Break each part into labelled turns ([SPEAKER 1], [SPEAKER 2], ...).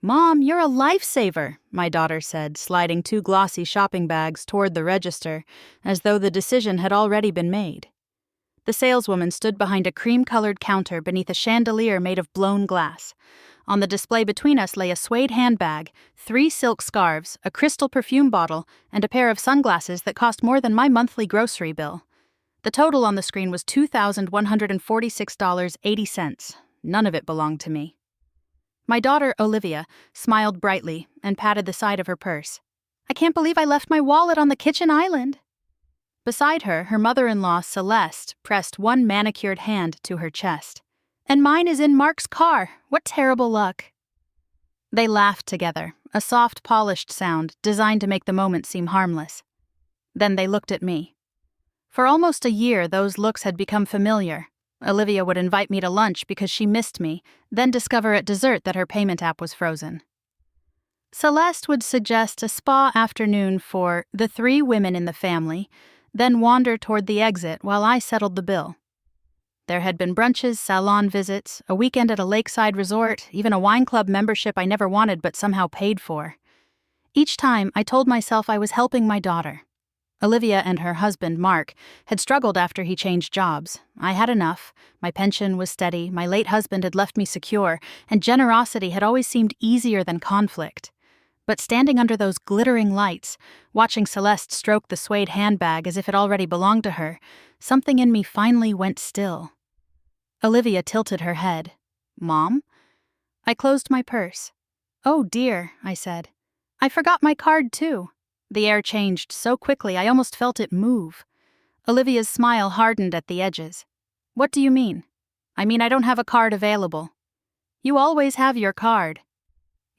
[SPEAKER 1] "Mom, you're a lifesaver," my daughter said, sliding two glossy shopping bags toward the register, as though the decision had already been made. The saleswoman stood behind a cream-colored counter beneath a chandelier made of blown glass. On the display between us lay a suede handbag, 3 silk scarves, a crystal perfume bottle, and a pair of sunglasses that cost more than my monthly grocery bill. The total on the screen was $2,146.80. None of it belonged to me. My daughter, Olivia, smiled brightly and patted the side of her purse. "I can't believe I left my wallet on the kitchen island." Beside her, her mother-in-law, Celeste, pressed one manicured hand to her chest. "And mine is in Mark's car. What terrible luck." They laughed together, a soft, polished sound designed to make the moment seem harmless. Then they looked at me. For almost a year, those looks had become familiar. Olivia would invite me to lunch because she missed me, then discover at dessert that her payment app was frozen. Celeste would suggest a spa afternoon for the 3 women in the family, then wander toward the exit while I settled the bill. There had been brunches, salon visits, a weekend at a lakeside resort, even a wine club membership I never wanted but somehow paid for. Each time, I told myself I was helping my daughter. Olivia and her husband, Mark, had struggled after he changed jobs. I had enough. My pension was steady, my late husband had left me secure, and generosity had always seemed easier than conflict. But standing under those glittering lights, watching Celeste stroke the suede handbag as if it already belonged to her, something in me finally went still. Olivia tilted her head. "Mom?" I closed my purse. "Oh dear," I said. "I forgot my card too." The air changed so quickly I almost felt it move. Olivia's smile hardened at the edges. "What do you mean?" "I mean I don't have a card available." "You always have your card."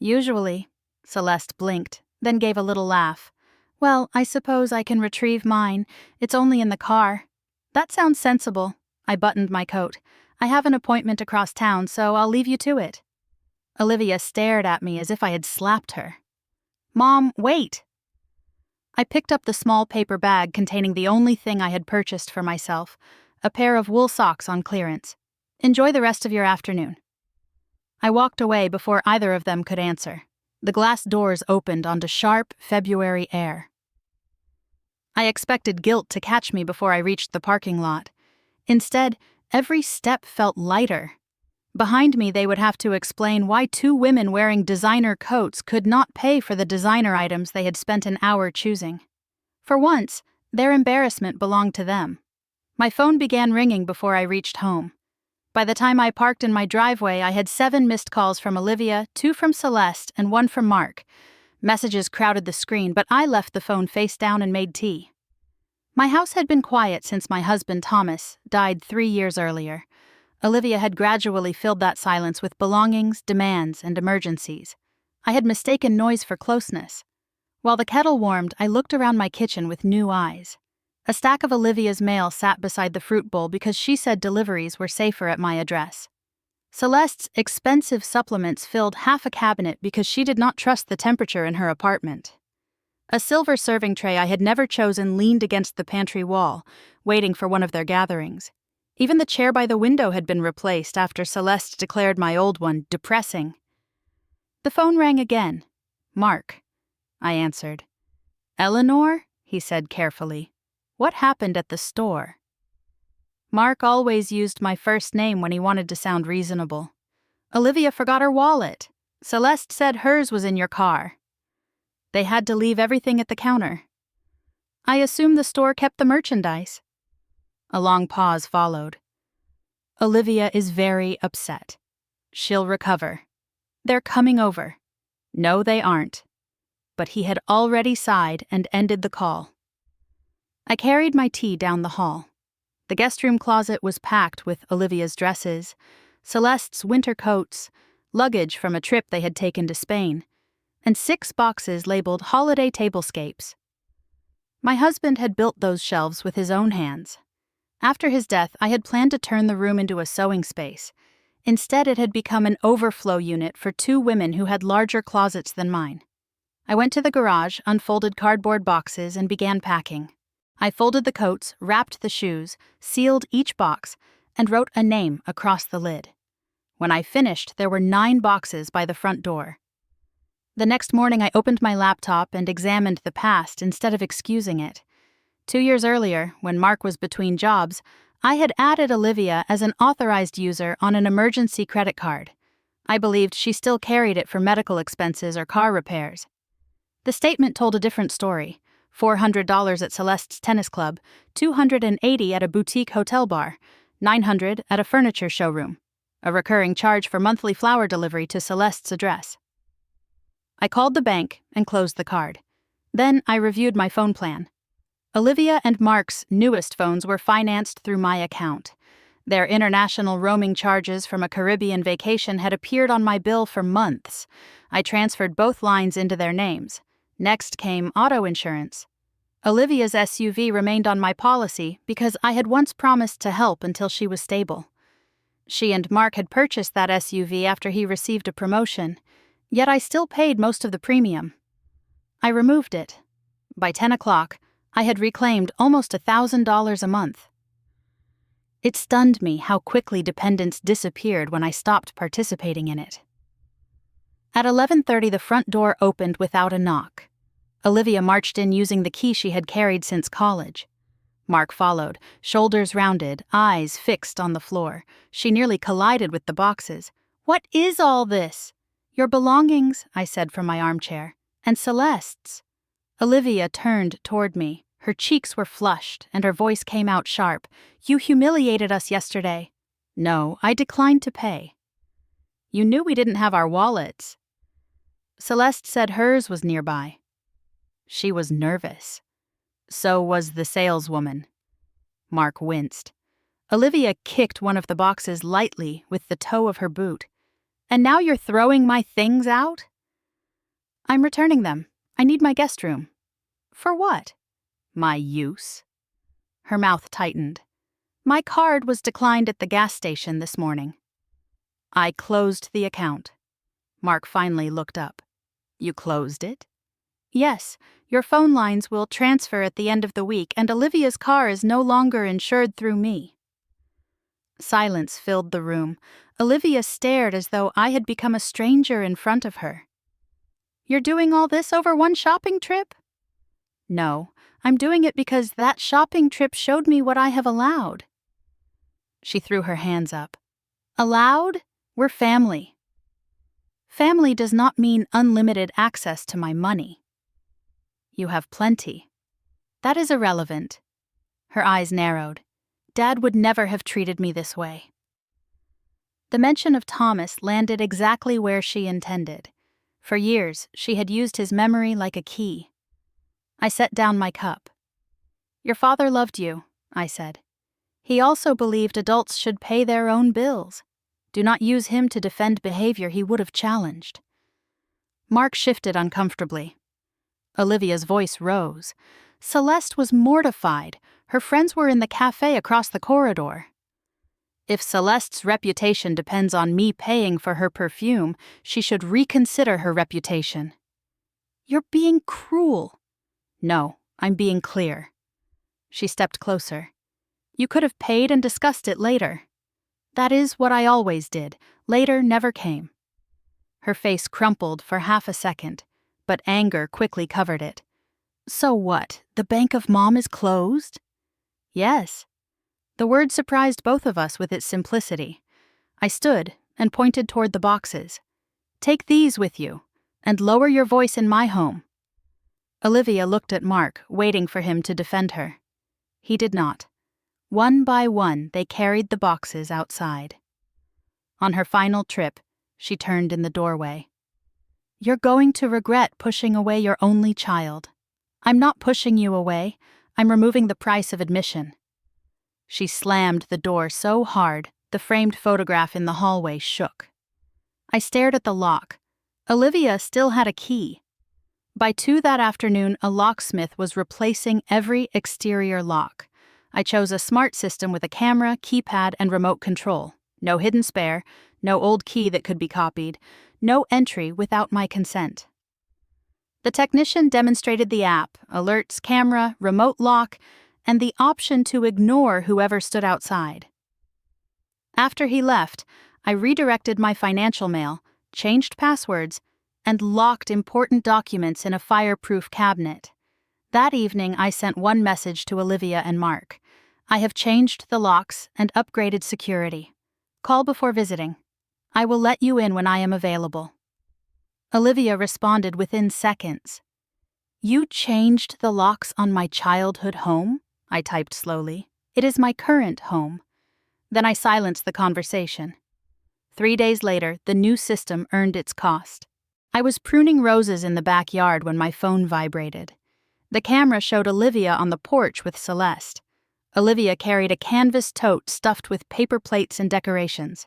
[SPEAKER 1] "Usually." Celeste blinked, then gave a little laugh. "Well, I suppose I can retrieve mine. It's only in the car." "That sounds sensible." I buttoned my coat. "I have an appointment across town, so I'll leave you to it." Olivia stared at me as if I had slapped her. "Mom, wait!" I picked up the small paper bag containing the only thing I had purchased for myself, a pair of wool socks on clearance. "Enjoy the rest of your afternoon." I walked away before either of them could answer. The glass doors opened onto sharp February air. I expected guilt to catch me before I reached the parking lot. Instead, every step felt lighter. Behind me, they would have to explain why 2 women wearing designer coats could not pay for the designer items they had spent an hour choosing. For once, their embarrassment belonged to them. My phone began ringing before I reached home. By the time I parked in my driveway, I had 7 missed calls from Olivia, 2 from Celeste, and 1 from Mark. Messages crowded the screen, but I left the phone face down and made tea. My house had been quiet since my husband, Thomas, died 3 years earlier. Olivia had gradually filled that silence with belongings, demands, and emergencies. I had mistaken noise for closeness. While the kettle warmed, I looked around my kitchen with new eyes. A stack of Olivia's mail sat beside the fruit bowl because she said deliveries were safer at my address. Celeste's expensive supplements filled half a cabinet because she did not trust the temperature in her apartment. A silver serving tray I had never chosen leaned against the pantry wall, waiting for one of their gatherings. Even the chair by the window had been replaced after Celeste declared my old one depressing. The phone rang again. "Mark," I answered. "Eleanor?" he said carefully. "What happened at the store?" Mark always used my first name when he wanted to sound reasonable. "Olivia forgot her wallet. Celeste said hers was in your car." "They had to leave everything at the counter." "I assume the store kept the merchandise." A long pause followed. "Olivia is very upset. She'll recover. They're coming over." "No, they aren't." But he had already sighed and ended the call. I carried my tea down the hall. The guest room closet was packed with Olivia's dresses, Celeste's winter coats, luggage from a trip they had taken to Spain, and 6 boxes labeled holiday tablescapes. My husband had built those shelves with his own hands. After his death, I had planned to turn the room into a sewing space. Instead, it had become an overflow unit for 2 women who had larger closets than mine. I went to the garage, unfolded cardboard boxes, and began packing. I folded the coats, wrapped the shoes, sealed each box, and wrote a name across the lid. When I finished, there were 9 boxes by the front door. The next morning, I opened my laptop and examined the past instead of excusing it. 2 years earlier, when Mark was between jobs, I had added Olivia as an authorized user on an emergency credit card. I believed she still carried it for medical expenses or car repairs. The statement told a different story. $400 at Celeste's tennis club, $280 at a boutique hotel bar, $900 at a furniture showroom, a recurring charge for monthly flower delivery to Celeste's address. I called the bank and closed the card. Then I reviewed my phone plan. Olivia and Mark's newest phones were financed through my account. Their international roaming charges from a Caribbean vacation had appeared on my bill for months. I transferred both lines into their names. Next came auto insurance. Olivia's SUV remained on my policy because I had once promised to help until she was stable. She and Mark had purchased that SUV after he received a promotion, yet I still paid most of the premium. I removed it. By 10 o'clock, I had reclaimed almost $1,000 a month. It stunned me how quickly dependence disappeared when I stopped participating in it. At 11:30, the front door opened without a knock. Olivia marched in using the key she had carried since college. Mark followed, shoulders rounded, eyes fixed on the floor. She nearly collided with the boxes. "What is all this?" "Your belongings," I said from my armchair. "And Celeste's." Olivia turned toward me. Her cheeks were flushed, and her voice came out sharp. "You humiliated us yesterday." "No, I declined to pay." "You knew we didn't have our wallets." Celeste said hers was nearby. She was nervous. So was the saleswoman. Mark winced. Olivia kicked one of the boxes lightly with the toe of her boot. "And now you're throwing my things out?" "I'm returning them. I need my guest room." "For what?" "My use." Her mouth tightened. "My card was declined at the gas station this morning." I closed the account. Mark finally looked up. "You closed it?" "Yes. Your phone lines will transfer at the end of the week, and Olivia's car is no longer insured through me." Silence filled the room. Olivia stared as though I had become a stranger in front of her. "You're doing all this over one shopping trip?" "No, I'm doing it because that shopping trip showed me what I have allowed." She threw her hands up. "Allowed? We're family." "Family does not mean unlimited access to my money." "You have plenty." "That is irrelevant." Her eyes narrowed. Dad would never have treated me this way. The mention of Thomas landed exactly where she intended. For years, she had used his memory like a key. I set down my cup. "Your father loved you," I said. "He also believed adults should pay their own bills. Do not use him to defend behavior he would have challenged." Mark shifted uncomfortably. Olivia's voice rose. Celeste was mortified. Her friends were in the cafe across the corridor. If Celeste's reputation depends on me paying for her perfume, she should reconsider her reputation. "You're being cruel." "No, I'm being clear." She stepped closer. "You could have paid and discussed it later." "That is what I always did. Later never came." Her face crumpled for half a second, but anger quickly covered it. "So what? The Bank of Mom is closed?" "Yes." The word surprised both of us with its simplicity. I stood and pointed toward the boxes. "Take these with you, and lower your voice in my home." Olivia looked at Mark, waiting for him to defend her. He did not. One by one, they carried the boxes outside. On her final trip, she turned in the doorway. "You're going to regret pushing away your only child." "I'm not pushing you away. I'm removing the price of admission." She slammed the door so hard, the framed photograph in the hallway shook. I stared at the lock. Olivia still had a key. By 2 that afternoon, a locksmith was replacing every exterior lock. I chose a smart system with a camera, keypad, and remote control. No hidden spare, no old key that could be copied, no entry without my consent. The technician demonstrated the app, alerts, camera, remote lock, and the option to ignore whoever stood outside. After he left, I redirected my financial mail, changed passwords, and locked important documents in a fireproof cabinet. That evening, I sent one message to Olivia and Mark. I have changed the locks and upgraded security. Call before visiting. I will let you in when I am available. Olivia responded within seconds. You changed the locks on my childhood home? I typed slowly. It is my current home. Then I silenced the conversation. 3 days later, the new system earned its cost. I was pruning roses in the backyard when my phone vibrated. The camera showed Olivia on the porch with Celeste. Olivia carried a canvas tote stuffed with paper plates and decorations.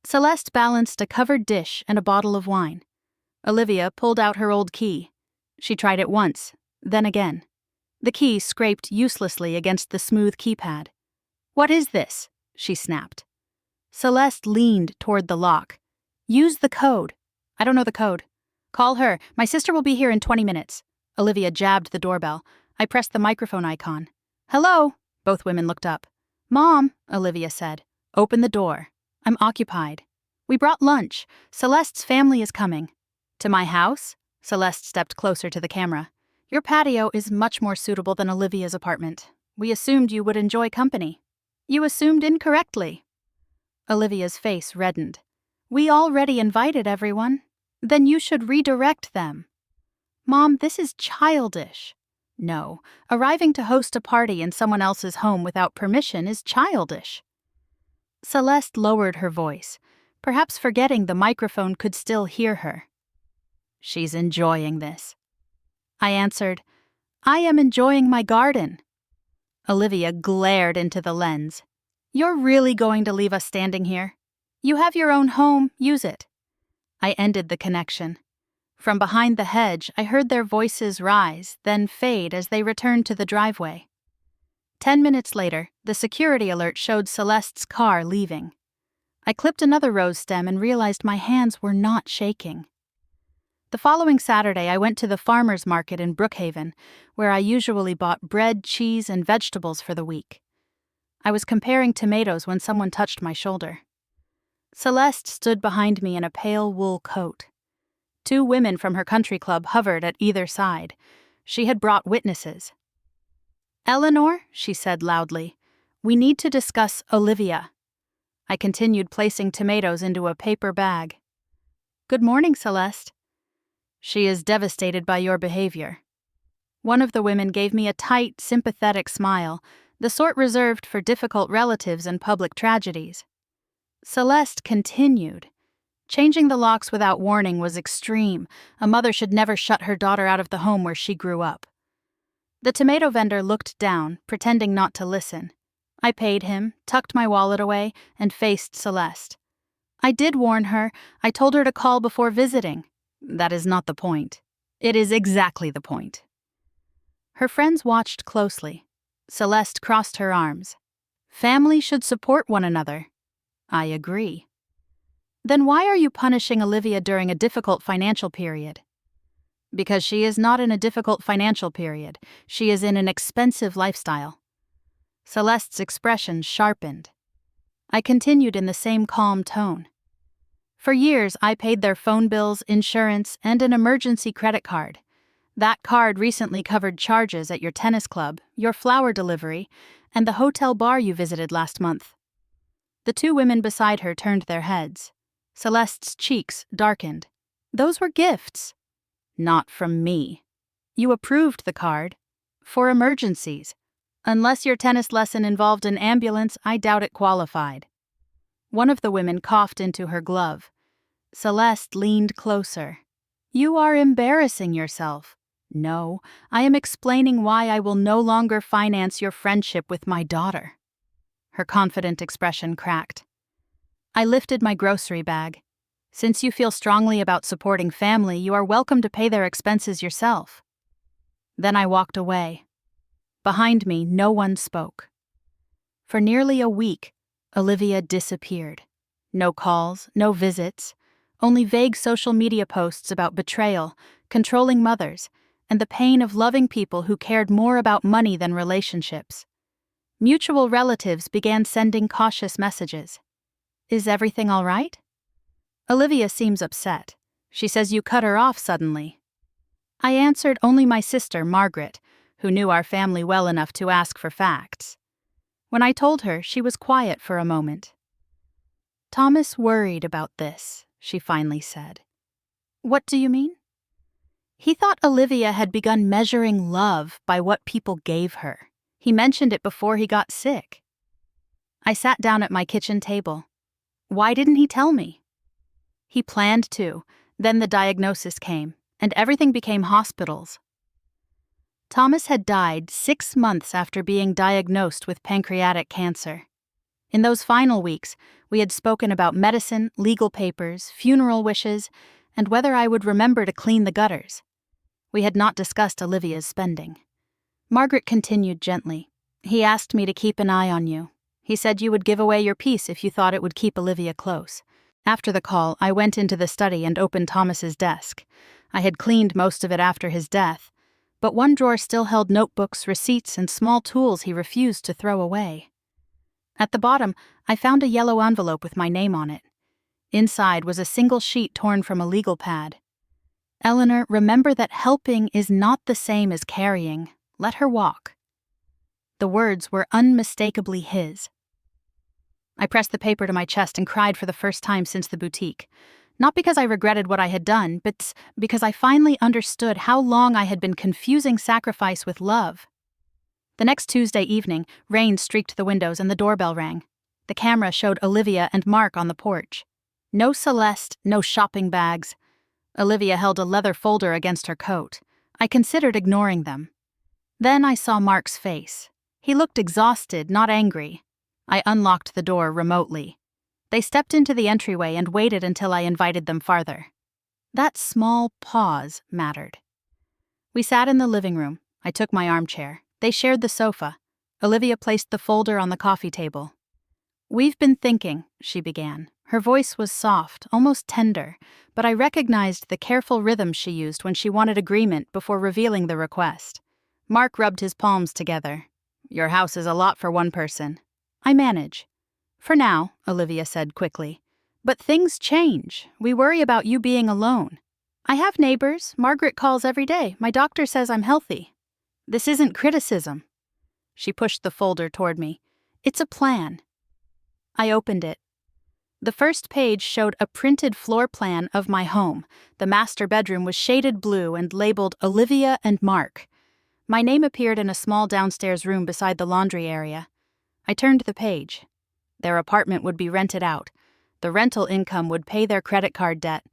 [SPEAKER 1] Celeste balanced a covered dish and a bottle of wine. Olivia pulled out her old key. She tried it once, then again. The key scraped uselessly against the smooth keypad. What is this? She snapped. Celeste leaned toward the lock. Use the code. I don't know the code. Call her. My sister will be here in 20 minutes. Olivia jabbed the doorbell. I pressed the microphone icon. Hello? Both women looked up. Mom, Olivia said. Open the door. I'm occupied. We brought lunch. Celeste's family is coming. To my house? Celeste stepped closer to the camera. Your patio is much more suitable than Olivia's apartment. We assumed you would enjoy company. You assumed incorrectly. Olivia's face reddened. We already invited everyone. Then you should redirect them. Mom, this is childish. No, arriving to host a party in someone else's home without permission is childish. Celeste lowered her voice, perhaps forgetting the microphone could still hear her. She's enjoying this. I answered, I am enjoying my garden. Olivia glared into the lens. You're really going to leave us standing here? You have your own home, use it. I ended the connection. From behind the hedge, I heard their voices rise, then fade as they returned to the driveway. 10 minutes later, the security alert showed Celeste's car leaving. I clipped another rose stem and realized my hands were not shaking. The following Saturday, I went to the farmer's market in Brookhaven, where I usually bought bread, cheese, and vegetables for the week. I was comparing tomatoes when someone touched my shoulder. Celeste stood behind me in a pale wool coat. 2 women from her country club hovered at either side. She had brought witnesses. Eleanor, she said loudly, we need to discuss Olivia. I continued placing tomatoes into a paper bag. Good morning, Celeste. She is devastated by your behavior. One of the women gave me a tight, sympathetic smile, the sort reserved for difficult relatives and public tragedies. Celeste continued. Changing the locks without warning was extreme. A mother should never shut her daughter out of the home where she grew up. The tomato vendor looked down, pretending not to listen. I paid him, tucked my wallet away, and faced Celeste. I did warn her. I told her to call before visiting. That is not the point. It is exactly the point. Her friends watched closely. Celeste crossed her arms. Family should support one another. I agree. Then why are you punishing Olivia during a difficult financial period? Because she is not in a difficult financial period. She is in an expensive lifestyle. Celeste's expression sharpened. I continued in the same calm tone. For years, I paid their phone bills, insurance, and an emergency credit card. That card recently covered charges at your tennis club, your flower delivery, and the hotel bar you visited last month. The 2 women beside her turned their heads. Celeste's cheeks darkened. Those were gifts. Not from me. You approved the card. For emergencies. Unless your tennis lesson involved an ambulance, I doubt it qualified. One of the women coughed into her glove. Celeste leaned closer. You are embarrassing yourself. No, I am explaining why I will no longer finance your friendship with my daughter. Her confident expression cracked. I lifted my grocery bag. Since you feel strongly about supporting family, you are welcome to pay their expenses yourself. Then I walked away. Behind me, no one spoke. For nearly a week, Olivia disappeared. No calls, no visits, only vague social media posts about betrayal, controlling mothers, and the pain of loving people who cared more about money than relationships. Mutual relatives began sending cautious messages. Is everything all right? Olivia seems upset. She says you cut her off suddenly. I answered only my sister, Margaret, who knew our family well enough to ask for facts. When I told her, she was quiet for a moment. Thomas worried about this, she finally said. What do you mean? He thought Olivia had begun measuring love by what people gave her. He mentioned it before he got sick. I sat down at my kitchen table. Why didn't he tell me? He planned to, then the diagnosis came, and everything became hospitals. Thomas had died 6 months after being diagnosed with pancreatic cancer. In those final weeks, we had spoken about medicine, legal papers, funeral wishes, and whether I would remember to clean the gutters. We had not discussed Olivia's spending. Margaret continued gently. He asked me to keep an eye on you. He said you would give away your piece if you thought it would keep Olivia close. After the call, I went into the study and opened Thomas's desk. I had cleaned most of it after his death, but one drawer still held notebooks, receipts, and small tools he refused to throw away. At the bottom, I found a yellow envelope with my name on it. Inside was a single sheet torn from a legal pad. Eleanor, remember that helping is not the same as carrying. Let her walk. The words were unmistakably his. I pressed the paper to my chest and cried for the first time since the boutique. Not because I regretted what I had done, but because I finally understood how long I had been confusing sacrifice with love. The next Tuesday evening, rain streaked the windows and the doorbell rang. The camera showed Olivia and Mark on the porch. No Celeste, no shopping bags. Olivia held a leather folder against her coat. I considered ignoring them. Then I saw Mark's face. He looked exhausted, not angry. I unlocked the door remotely. They stepped into the entryway and waited until I invited them farther. That small pause mattered. We sat in the living room. I took my armchair. They shared the sofa. Olivia placed the folder on the coffee table. We've been thinking, she began. Her voice was soft, almost tender, but I recognized the careful rhythm she used when she wanted agreement before revealing the request. Mark rubbed his palms together. Your house is a lot for one person. I manage. For now, Olivia said quickly. But things change. We worry about you being alone. I have neighbors. Margaret calls every day. My doctor says I'm healthy. This isn't criticism. She pushed the folder toward me. It's a plan. I opened it. The first page showed a printed floor plan of my home. The master bedroom was shaded blue and labeled Olivia and Mark. My name appeared in a small downstairs room beside the laundry area. I turned the page. Their apartment would be rented out. The rental income would pay their credit card debt.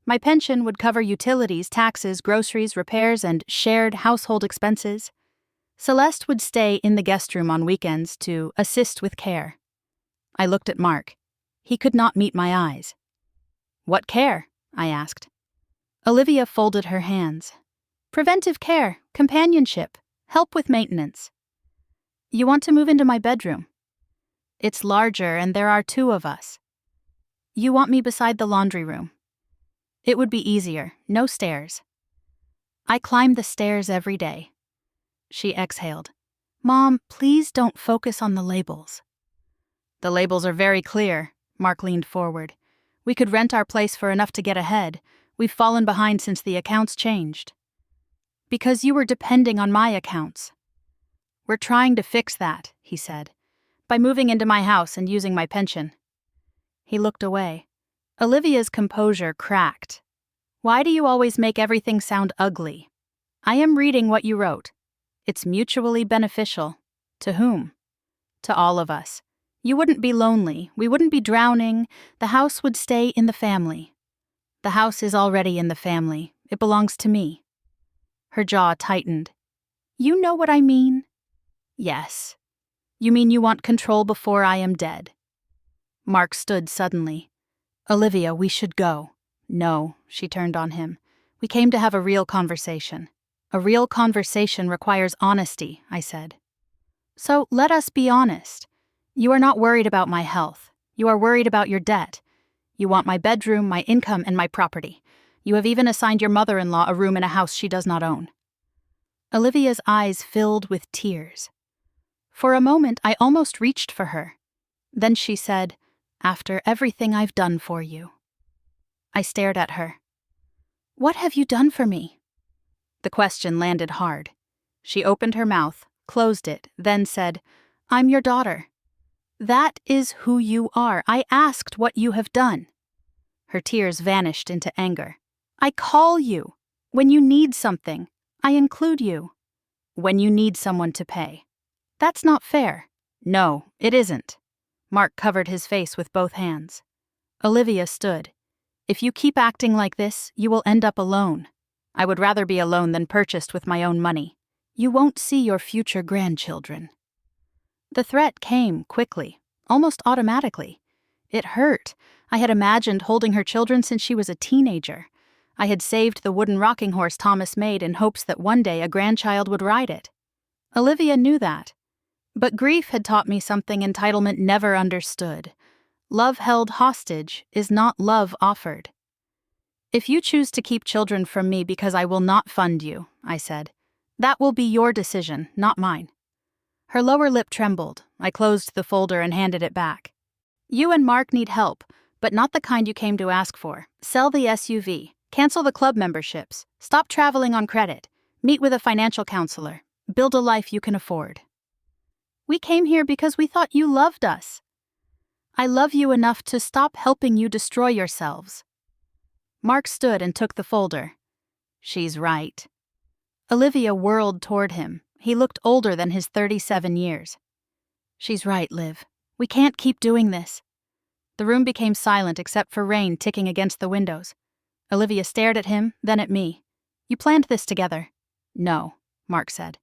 [SPEAKER 1] My pension would cover utilities, taxes, groceries, repairs, and shared household expenses. Celeste would stay in the guest room on weekends to assist with care. I looked at Mark. He could not meet my eyes. What care? I asked. Olivia folded her hands. Preventive care, companionship, help with maintenance. You want to move into my bedroom? It's larger and there are 2 of us. You want me beside the laundry room. It would be easier, no stairs. I climb the stairs every day. She exhaled. Mom, please don't focus on the labels. The labels are very clear, Mark leaned forward. We could rent our place for enough to get ahead. We've fallen behind since the accounts changed. Because you were depending on my accounts. We're trying to fix that, he said, by moving into my house and using my pension. He looked away. Olivia's composure cracked. Why do you always make everything sound ugly? I am reading what you wrote. It's mutually beneficial. To whom? To all of us. You wouldn't be lonely. We wouldn't be drowning. The house would stay in the family. The house is already in the family. It belongs to me. Her jaw tightened. You know what I mean? Yes. You mean you want control before I am dead? Mark stood suddenly. Olivia, we should go. No, she turned on him. We came to have a real conversation. A real conversation requires honesty, I said. So let us be honest. You are not worried about my health. You are worried about your debt. You want my bedroom, my income, and my property. You have even assigned your mother-in-law a room in a house she does not own. Olivia's eyes filled with tears. For a moment, I almost reached for her. Then she said, after everything I've done for you. I stared at her. What have you done for me? The question landed hard. She opened her mouth, closed it, then said, I'm your daughter. That is who you are. I asked what you have done. Her tears vanished into anger. I call you. When you need something, I include you. When you need someone to pay. That's not fair. No, it isn't. Mark covered his face with both hands. Olivia stood. If you keep acting like this, you will end up alone. I would rather be alone than purchased with my own money. You won't see your future grandchildren. The threat came quickly, almost automatically. It hurt. I had imagined holding her children since she was a teenager. I had saved the wooden rocking horse Thomas made in hopes that one day a grandchild would ride it. Olivia knew that. But grief had taught me something entitlement never understood. Love held hostage is not love offered. If you choose to keep children from me because I will not fund you, I said, that will be your decision, not mine. Her lower lip trembled. I closed the folder and handed it back. You and Mark need help, but not the kind you came to ask for. Sell the SUV, cancel the club memberships, stop traveling on credit, meet with a financial counselor, build a life you can afford. We came here because we thought you loved us. I love you enough to stop helping you destroy yourselves. Mark stood and took the folder. She's right. Olivia whirled toward him. He looked older than his 37 years. She's right, Liv. We can't keep doing this. The room became silent except for rain ticking against the windows. Olivia stared at him, then at me. You planned this together. No, Mark said.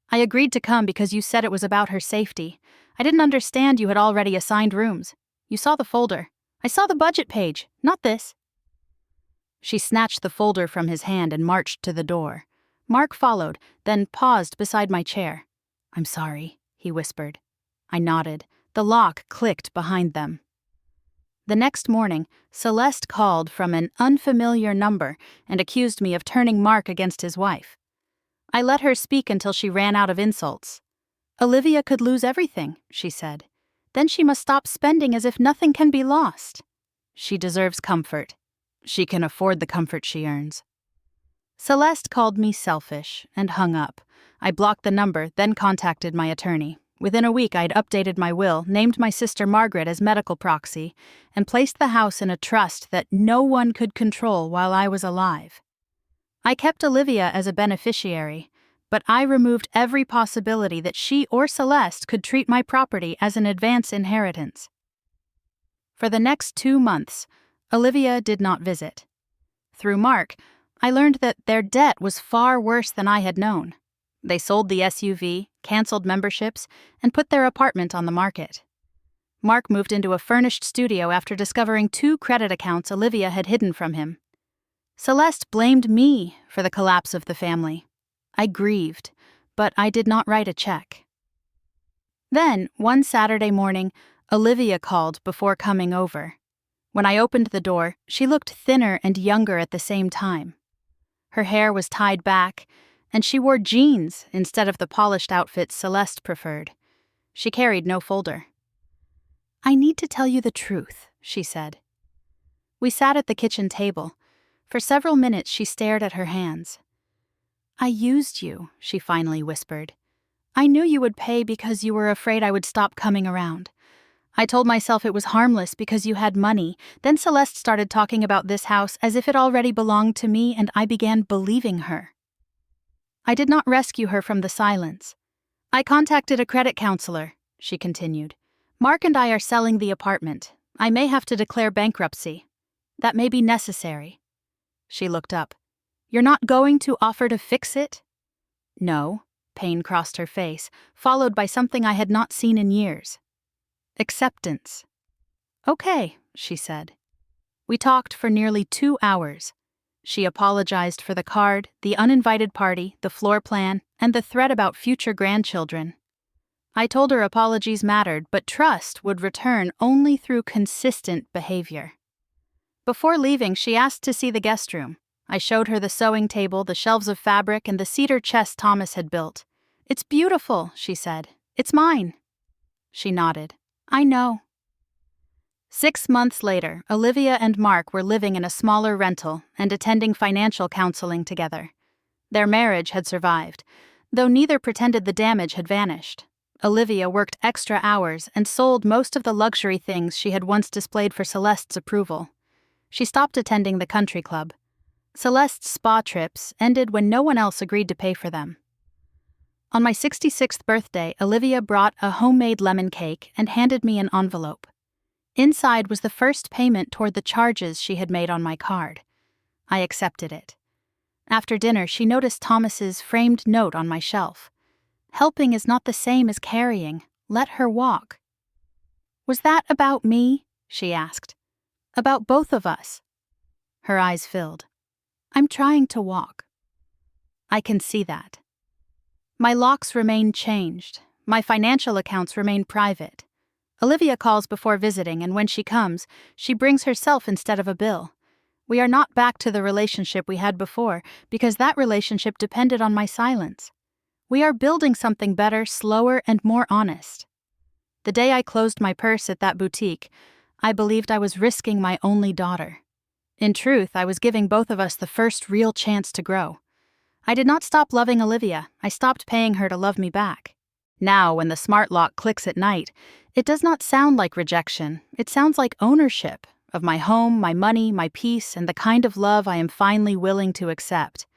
[SPEAKER 1] I agreed to come because you said it was about her safety. I didn't understand you had already assigned rooms. You saw the folder. I saw the budget page, not this. She snatched the folder from his hand and marched to the door. Mark followed, then paused beside my chair. I'm sorry, he whispered. I nodded. The lock clicked behind them. The next morning, Celeste called from an unfamiliar number and accused me of turning Mark against his wife. I let her speak until she ran out of insults. Olivia could lose everything, she said. Then she must stop spending as if nothing can be lost. She deserves comfort. She can afford the comfort she earns. Celeste called me selfish and hung up. I blocked the number, then contacted my attorney. Within a week, I'd updated my will, named my sister Margaret as medical proxy, and placed the house in a trust that no one could control while I was alive. I kept Olivia as a beneficiary, but I removed every possibility that she or Celeste could treat my property as an advance inheritance. For the next 2 months, Olivia did not visit. Through Mark, I learned that their debt was far worse than I had known. They sold the SUV, canceled memberships, and put their apartment on the market. Mark moved into a furnished studio after discovering 2 credit accounts Olivia had hidden from him. Celeste blamed me for the collapse of the family. I grieved, but I did not write a check. Then, one Saturday morning, Olivia called before coming over. When I opened the door, she looked thinner and younger at the same time. Her hair was tied back, and she wore jeans instead of the polished outfits Celeste preferred. She carried no folder. I need to tell you the truth, she said. We sat at the kitchen table. For several minutes she stared at her hands. I used you, she finally whispered. I knew you would pay because you were afraid I would stop coming around. I told myself it was harmless because you had money. Then Celeste started talking about this house as if it already belonged to me, and I began believing her. I did not rescue her from the silence. I contacted a credit counselor, she continued. Mark and I are selling the apartment. I may have to declare bankruptcy. That may be necessary. She looked up. You're not going to offer to fix it? No. Pain crossed her face, followed by something I had not seen in years. Acceptance. Okay, she said. We talked for nearly 2 hours. She apologized for the card, the uninvited party, the floor plan, and the threat about future grandchildren. I told her apologies mattered, but trust would return only through consistent behavior. Before leaving, she asked to see the guest room. I showed her the sewing table, the shelves of fabric, and the cedar chest Thomas had built. It's beautiful, she said. It's mine. She nodded. I know. 6 months later, Olivia and Mark were living in a smaller rental and attending financial counseling together. Their marriage had survived, though neither pretended the damage had vanished. Olivia worked extra hours and sold most of the luxury things she had once displayed for Celeste's approval. She stopped attending the country club. Celeste's spa trips ended when no one else agreed to pay for them. On my 66th birthday, Olivia brought a homemade lemon cake and handed me an envelope. Inside was the first payment toward the charges she had made on my card. I accepted it. After dinner, she noticed Thomas's framed note on my shelf. "Helping is not the same as carrying. Let her walk." "Was that about me?" she asked. "About both of us." Her eyes filled. "I'm trying to walk." I can see that. My locks remain changed. My financial accounts remain private. Olivia calls before visiting, and when she comes, she brings herself instead of a bill. We are not back to the relationship we had before, because that relationship depended on my silence. We are building something better, slower, and more honest. The day I closed my purse at that boutique, I believed I was risking my only daughter. In truth, I was giving both of us the first real chance to grow. I did not stop loving Olivia. I stopped paying her to love me back. Now, when the smart lock clicks at night, it does not sound like rejection. It sounds like ownership of my home, my money, my peace, and the kind of love I am finally willing to accept.